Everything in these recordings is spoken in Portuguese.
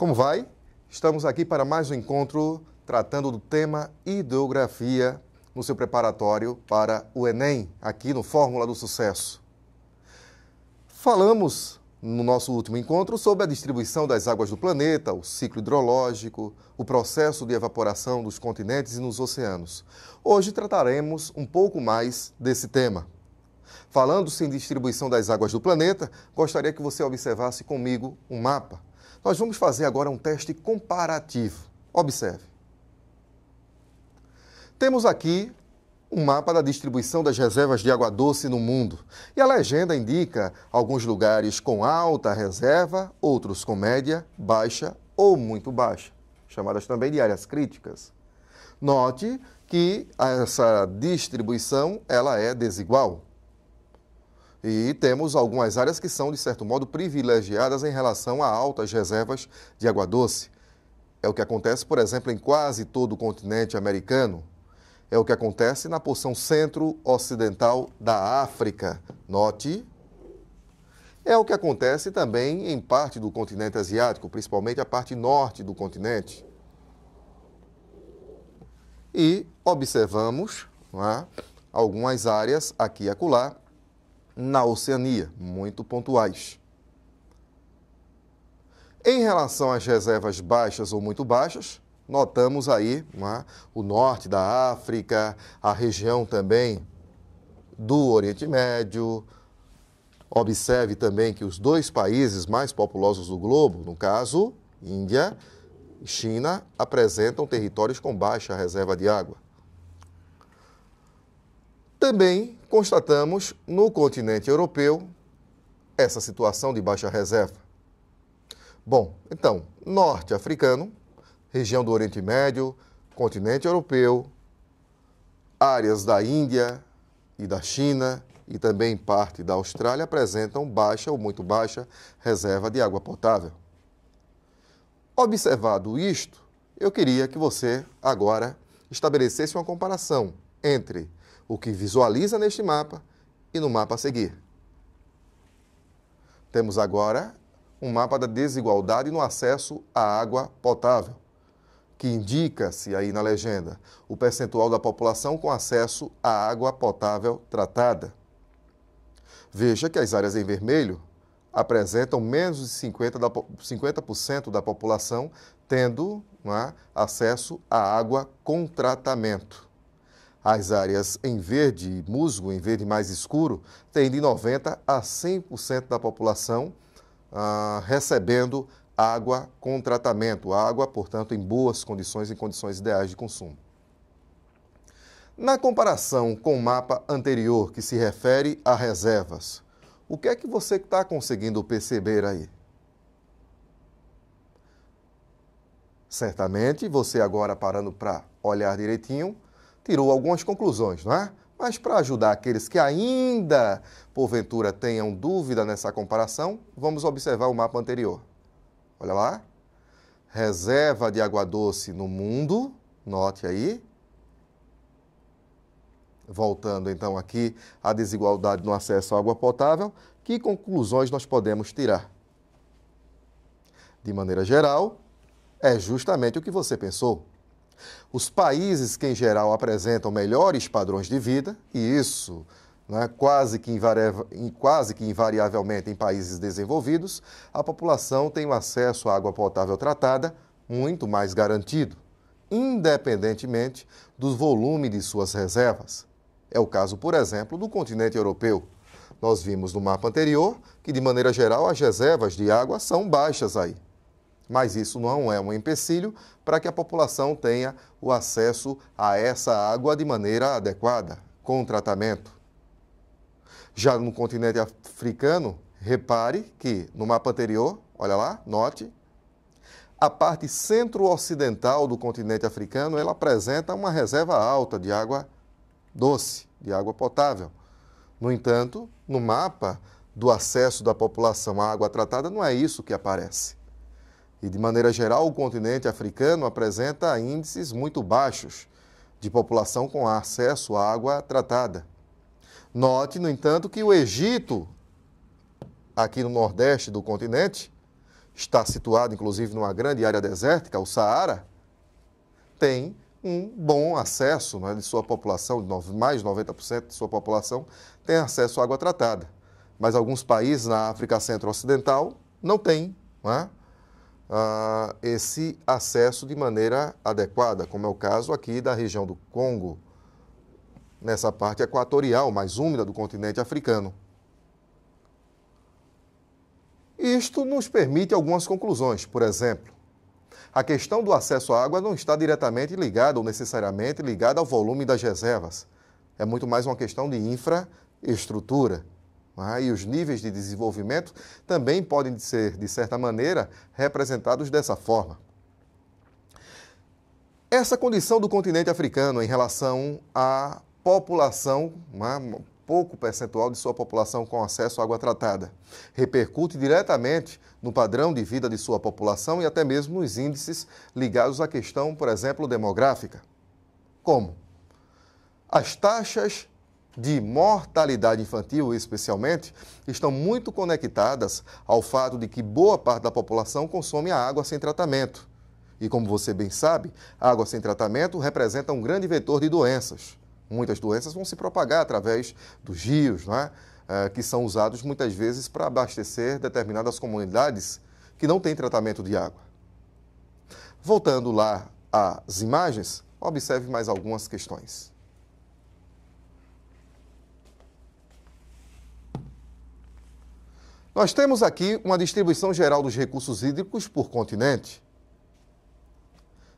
Como vai? Estamos aqui para mais um encontro tratando do tema hidrografia no seu preparatório para o Enem, aqui no Fórmula do Sucesso. Falamos no nosso último encontro sobre a distribuição das águas do planeta, o ciclo hidrológico, o processo de evaporação dos continentes e nos oceanos. Hoje trataremos um pouco mais desse tema. Falando-se em distribuição das águas do planeta, gostaria que você observasse comigo um mapa. Nós vamos fazer agora um teste comparativo. Observe. Temos aqui um mapa da distribuição das reservas de água doce no mundo. E a legenda indica alguns lugares com alta reserva, outros com média, baixa ou muito baixa, chamadas também de áreas críticas. Note que essa distribuição ela é desigual. E temos algumas áreas que são, de certo modo, privilegiadas em relação a altas reservas de água doce. É o que acontece, por exemplo, em quase todo o continente americano. É o que acontece na porção centro-ocidental da África. Note. É o que acontece também em parte do continente asiático, principalmente a parte norte do continente. E observamos algumas áreas aqui e acolá na Oceania, muito pontuais. Em relação às reservas baixas ou muito baixas, notamos aí o norte da África, a região também do Oriente Médio. Observe também que os dois países mais populosos do globo, no caso, Índia e China, apresentam territórios com baixa reserva de água. Também constatamos no continente europeu essa situação de baixa reserva. Bom, então, norte africano, região do Oriente Médio, continente europeu, áreas da Índia e da China e também parte da Austrália apresentam baixa ou muito baixa reserva de água potável. Observado isto, eu queria que você agora estabelecesse uma comparação entre o que visualiza neste mapa e no mapa a seguir. Temos agora um mapa da desigualdade no acesso à água potável, que indica-se aí na legenda o percentual da população com acesso à água potável tratada. Veja que as áreas em vermelho apresentam menos de 50% da população tendo acesso à água com tratamento. As áreas em verde musgo, em verde mais escuro, têm de 90% a 100% da população recebendo água com tratamento. Água, portanto, em boas condições, em condições ideais de consumo. Na comparação com o mapa anterior, que se refere a reservas, o que é que você está conseguindo perceber aí? Certamente, você agora parando para olhar direitinho, tirou algumas conclusões, não é? Mas para ajudar aqueles que ainda, porventura, tenham dúvida nessa comparação, vamos observar o mapa anterior. Olha lá. Reserva de água doce no mundo, note aí. Voltando então aqui à desigualdade no acesso à água potável, que conclusões nós podemos tirar? De maneira geral, é justamente o que você pensou. Os países que, em geral, apresentam melhores padrões de vida, e isso quase que invariavelmente em países desenvolvidos, a população tem um acesso à água potável tratada muito mais garantido, independentemente do volume de suas reservas. É o caso, por exemplo, do continente europeu. Nós vimos no mapa anterior que, de maneira geral, as reservas de água são baixas aí. Mas isso não é um empecilho para que a população tenha o acesso a essa água de maneira adequada, com tratamento. Já no continente africano, repare que no mapa anterior, olha lá, note, a parte centro-ocidental do continente africano, ela apresenta uma reserva alta de água doce, de água potável. No entanto, no mapa do acesso da população à água tratada, não é isso que aparece. E, de maneira geral, o continente africano apresenta índices muito baixos de população com acesso à água tratada. Note, no entanto, que o Egito, aqui no nordeste do continente, está situado inclusive numa grande área desértica, o Saara, tem um bom acesso, né, de sua população, mais de 90% de sua população tem acesso à água tratada. Mas alguns países na África Centro-Ocidental não têm, né, esse acesso de maneira adequada, como é o caso aqui da região do Congo, nessa parte equatorial, mais úmida do continente africano. Isto nos permite algumas conclusões. Por exemplo, a questão do acesso à água não está diretamente ligada ou necessariamente ligada ao volume das reservas. É muito mais uma questão de infraestrutura. E os níveis de desenvolvimento também podem ser, de certa maneira, representados dessa forma. Essa condição do continente africano em relação à população, pouco percentual de sua população com acesso à água tratada, repercute diretamente no padrão de vida de sua população e até mesmo nos índices ligados à questão, por exemplo, demográfica. Como? As taxas de mortalidade infantil, especialmente, estão muito conectadas ao fato de que boa parte da população consome a água sem tratamento. E como você bem sabe, a água sem tratamento representa um grande vetor de doenças. Muitas doenças vão se propagar através dos rios, que são usados muitas vezes para abastecer determinadas comunidades que não têm tratamento de água. Voltando lá às imagens, observe mais algumas questões. Nós temos aqui uma distribuição geral dos recursos hídricos por continente.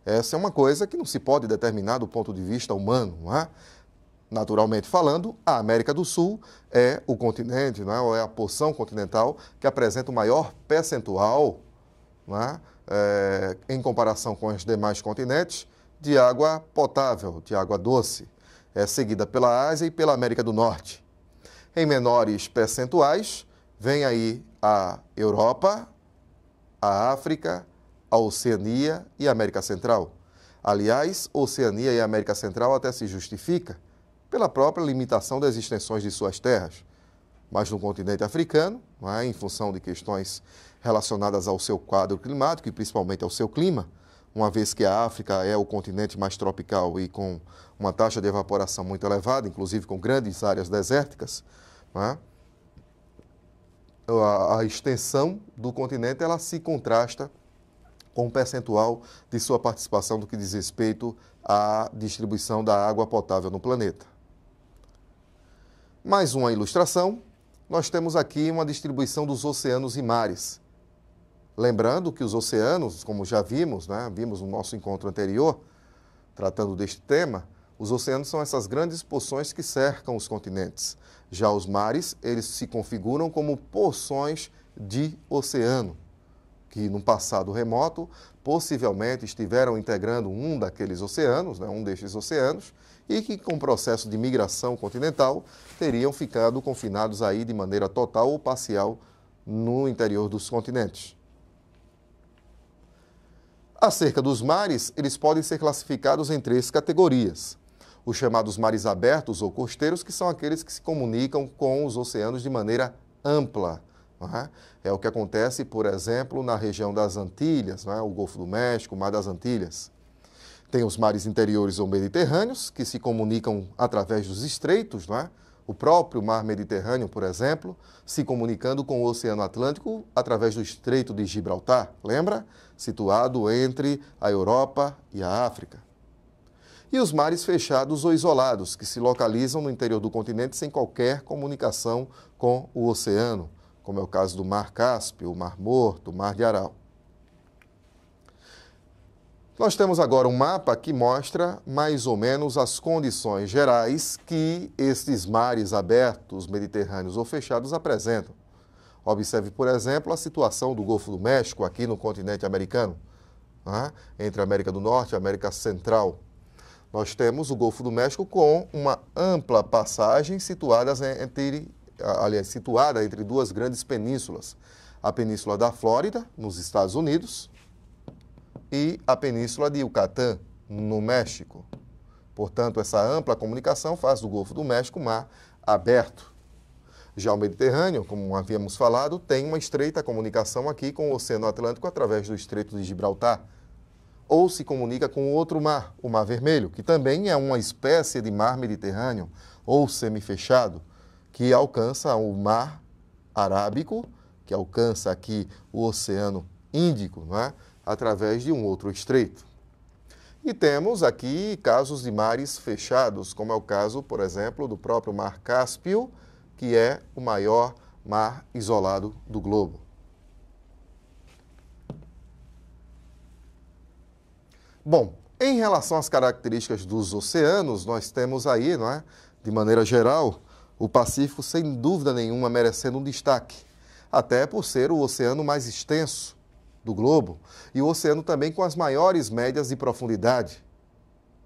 Essa é uma coisa que não se pode determinar do ponto de vista humano, Naturalmente falando, a América do Sul é o continente, ou é a porção continental que apresenta o maior percentual, em comparação com os demais continentes, de água potável, de água doce. É seguida pela Ásia e pela América do Norte. Em menores percentuais, vem aí a Europa, a África, a Oceania e a América Central. Aliás, Oceania e América Central até se justifica pela própria limitação das extensões de suas terras. Mas no continente africano, em função de questões relacionadas ao seu quadro climático e principalmente ao seu clima, uma vez que a África é o continente mais tropical e com uma taxa de evaporação muito elevada, inclusive com grandes áreas desérticas, a extensão do continente ela se contrasta com o percentual de sua participação no que diz respeito à distribuição da água potável no planeta. Mais uma ilustração, nós temos aqui uma distribuição dos oceanos e mares. Lembrando que os oceanos, como já vimos, vimos no nosso encontro anterior, tratando deste tema, os oceanos são essas grandes porções que cercam os continentes. Já os mares, eles se configuram como porções de oceano, que num passado remoto, possivelmente estiveram integrando um daqueles oceanos, um destes oceanos, e que com o processo de migração continental teriam ficado confinados aí de maneira total ou parcial no interior dos continentes. Acerca dos mares, eles podem ser classificados em 3 categorias. Os chamados mares abertos ou costeiros, que são aqueles que se comunicam com os oceanos de maneira ampla. É o que acontece, por exemplo, na região das Antilhas, o Golfo do México, o Mar das Antilhas. Tem os mares interiores ou mediterrâneos, que se comunicam através dos estreitos, o próprio Mar Mediterrâneo, por exemplo, se comunicando com o Oceano Atlântico através do Estreito de Gibraltar, lembra? Situado entre a Europa e a África. E os mares fechados ou isolados, que se localizam no interior do continente sem qualquer comunicação com o oceano, como é o caso do Mar Cáspio, o Mar Morto, o Mar de Aral. Nós temos agora um mapa que mostra mais ou menos as condições gerais que estes mares abertos, mediterrâneos ou fechados apresentam. Observe, por exemplo, a situação do Golfo do México aqui no continente americano, entre a América do Norte e a América Central. Nós temos o Golfo do México com uma ampla passagem situada entre 2 grandes penínsulas. A Península da Flórida, nos Estados Unidos, e a Península de Yucatán, no México. Portanto, essa ampla comunicação faz do Golfo do México um mar aberto. Já o Mediterrâneo, como havíamos falado, tem uma estreita comunicação aqui com o Oceano Atlântico através do Estreito de Gibraltar, ou se comunica com outro mar, o Mar Vermelho, que também é uma espécie de mar Mediterrâneo ou semifechado, que alcança o Mar Arábico, que alcança aqui o Oceano Índico, não é? Através de um outro estreito. E temos aqui casos de mares fechados, como é o caso, por exemplo, do próprio Mar Cáspio, que é o maior mar isolado do globo. Bom, em relação às características dos oceanos, nós temos aí, não é, de maneira geral, o Pacífico, sem dúvida nenhuma, merecendo um destaque, até por ser o oceano mais extenso do globo e o oceano também com as maiores médias de profundidade,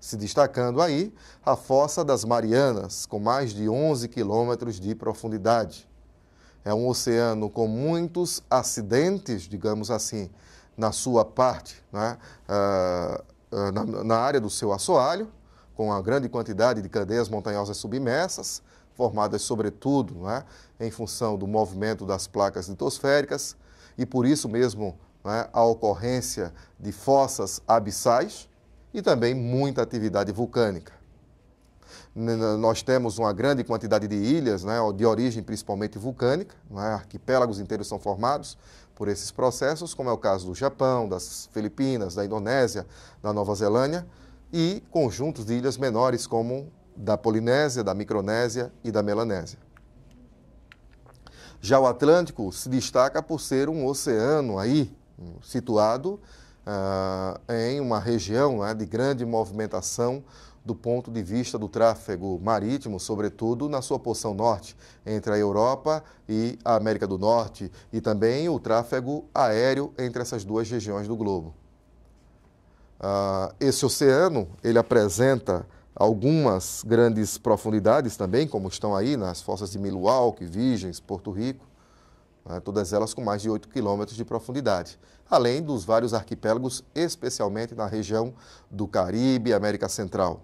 se destacando aí a Fossa das Marianas, com mais de 11 quilômetros de profundidade. É um oceano com muitos acidentes, digamos assim, na sua parte, né? Na área do seu assoalho, com uma grande quantidade de cadeias montanhosas submersas, formadas sobretudo, né, em função do movimento das placas litosféricas, e por isso mesmo, né, a ocorrência de fossas abissais e também muita atividade vulcânica. Nós temos uma grande quantidade de ilhas, né, de origem principalmente vulcânica, né, arquipélagos inteiros são formados por esses processos, como é o caso do Japão, das Filipinas, da Indonésia, da Nova Zelândia, e conjuntos de ilhas menores como da Polinésia, da Micronésia e da Melanésia. Já o Atlântico se destaca por ser um oceano aí, situado em uma região, né, de grande movimentação do ponto de vista do tráfego marítimo, sobretudo na sua porção norte, entre a Europa e a América do Norte, e também o tráfego aéreo entre essas duas regiões do globo. Esse oceano, ele apresenta algumas grandes profundidades também, como estão aí nas fossas de Milwaukee, Virgens, Porto Rico, né, todas elas com mais de 8 quilômetros de profundidade, além dos vários arquipélagos, especialmente na região do Caribe e América Central.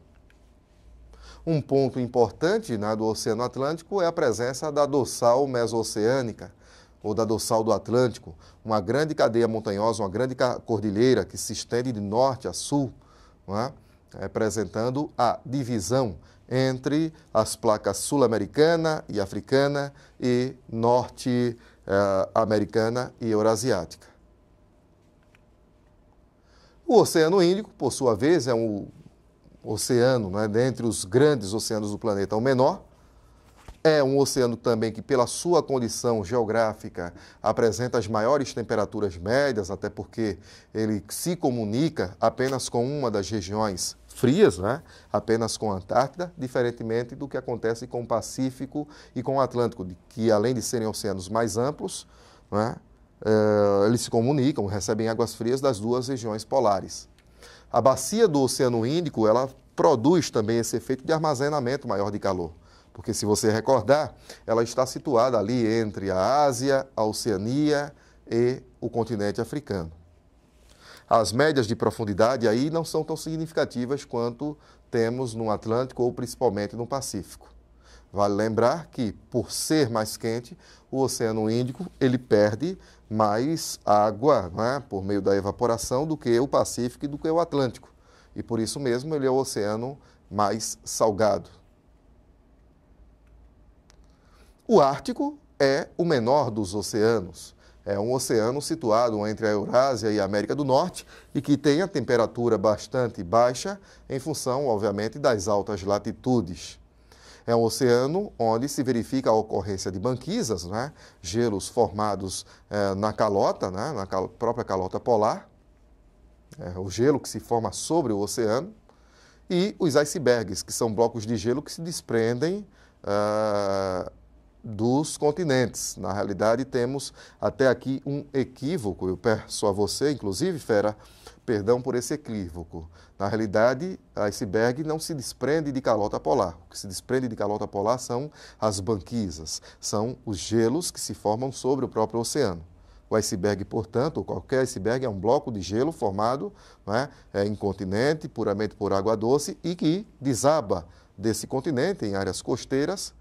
Um ponto importante, né, do Oceano Atlântico é a presença da dorsal meso-oceânica, ou da dorsal do Atlântico, uma grande cadeia montanhosa, uma grande cordilheira que se estende de norte a sul, não é? Representando a divisão entre as placas sul-americana e africana e norte-americana e eurasiática. O Oceano Índico, por sua vez, é um oceano, né, dentre os grandes oceanos do planeta, o menor. É um oceano também que, pela sua condição geográfica, apresenta as maiores temperaturas médias, até porque ele se comunica apenas com uma das regiões frias, né? Apenas com a Antártida, diferentemente do que acontece com o Pacífico e com o Atlântico, que além de serem oceanos mais amplos, né, eles se comunicam, recebem águas frias das duas regiões polares. A bacia do Oceano Índico, ela produz também esse efeito de armazenamento maior de calor. Porque, se você recordar, ela está situada ali entre a Ásia, a Oceania e o continente africano. As médias de profundidade aí não são tão significativas quanto temos no Atlântico ou principalmente no Pacífico. Vale lembrar que, por ser mais quente, o Oceano Índico ele perde mais água, né, por meio da evaporação do que o Pacífico e do que o Atlântico. E por isso mesmo ele é o oceano mais salgado. O Ártico é o menor dos oceanos. É um oceano situado entre a Eurásia e a América do Norte e que tem a temperatura bastante baixa em função, obviamente, das altas latitudes. É um oceano onde se verifica a ocorrência de banquisas, né? Gelos formados na calota, né? Na própria calota polar, o gelo que se forma sobre o oceano, e os icebergs, que são blocos de gelo que se desprendem dos continentes. Na realidade, temos até aqui um equívoco. Eu peço a você, inclusive, Fera, perdão por esse equívoco. Na realidade, iceberg não se desprende de calota polar. O que se desprende de calota polar são as banquisas, são os gelos que se formam sobre o próprio oceano. O iceberg, portanto, ou qualquer iceberg, é um bloco de gelo formado, né, em continente, puramente por água doce, e que desaba desse continente em áreas costeiras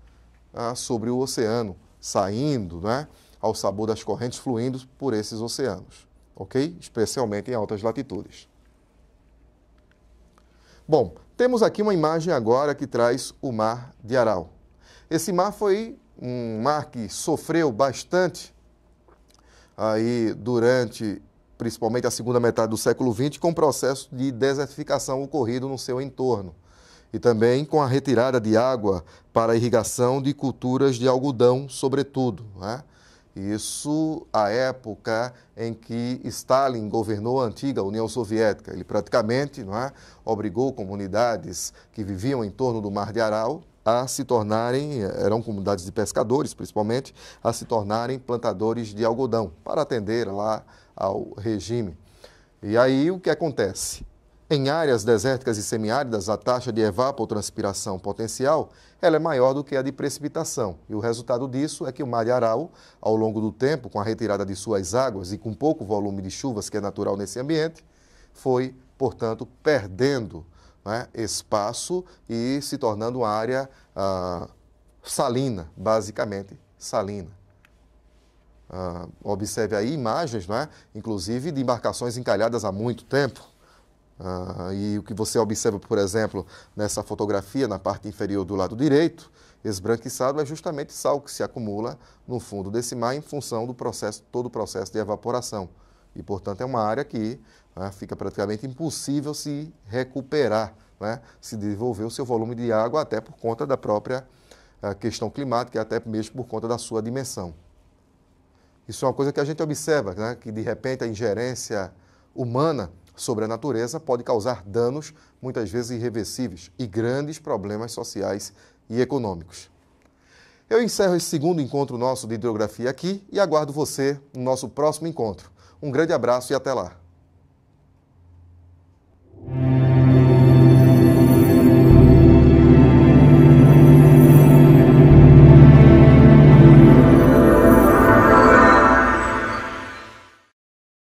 sobre o oceano, saindo, né, ao sabor das correntes fluindo por esses oceanos, ok? Especialmente em altas latitudes. Bom, temos aqui uma imagem agora que traz o Mar de Aral. Esse mar foi um mar que sofreu bastante aí durante, principalmente a segunda metade do século XX, com o processo de desertificação ocorrido no seu entorno. E também com a retirada de água para a irrigação de culturas de algodão, sobretudo, né? Isso à época em que Stalin governou a antiga União Soviética. Ele praticamente, não é, obrigou comunidades que viviam em torno do Mar de Aral a se tornarem, eram comunidades de pescadores principalmente, a se tornarem plantadores de algodão para atender lá ao regime. E aí o que acontece? Em áreas desérticas e semiáridas, a taxa de evapotranspiração potencial ela é maior do que a de precipitação. E o resultado disso é que o Mar de Aral, ao longo do tempo, com a retirada de suas águas e com pouco volume de chuvas que é natural nesse ambiente, foi, portanto, perdendo, né, espaço e se tornando uma área salina, basicamente salina. Observe aí imagens, não é? Inclusive de embarcações encalhadas há muito tempo. E o que você observa, por exemplo, nessa fotografia, na parte inferior do lado direito, esbranquiçado, é justamente sal que se acumula no fundo desse mar em função do processo, todo o processo de evaporação. E, portanto, é uma área que fica praticamente impossível se recuperar, né, se desenvolver o seu volume de água, até por conta da própria questão climática, até mesmo por conta da sua dimensão. Isso é uma coisa que a gente observa, né, que de repente a ingerência humana sobre a natureza pode causar danos, muitas vezes irreversíveis, e grandes problemas sociais e econômicos. Eu encerro esse segundo encontro nosso de hidrografia aqui e aguardo você no nosso próximo encontro. Um grande abraço e até lá!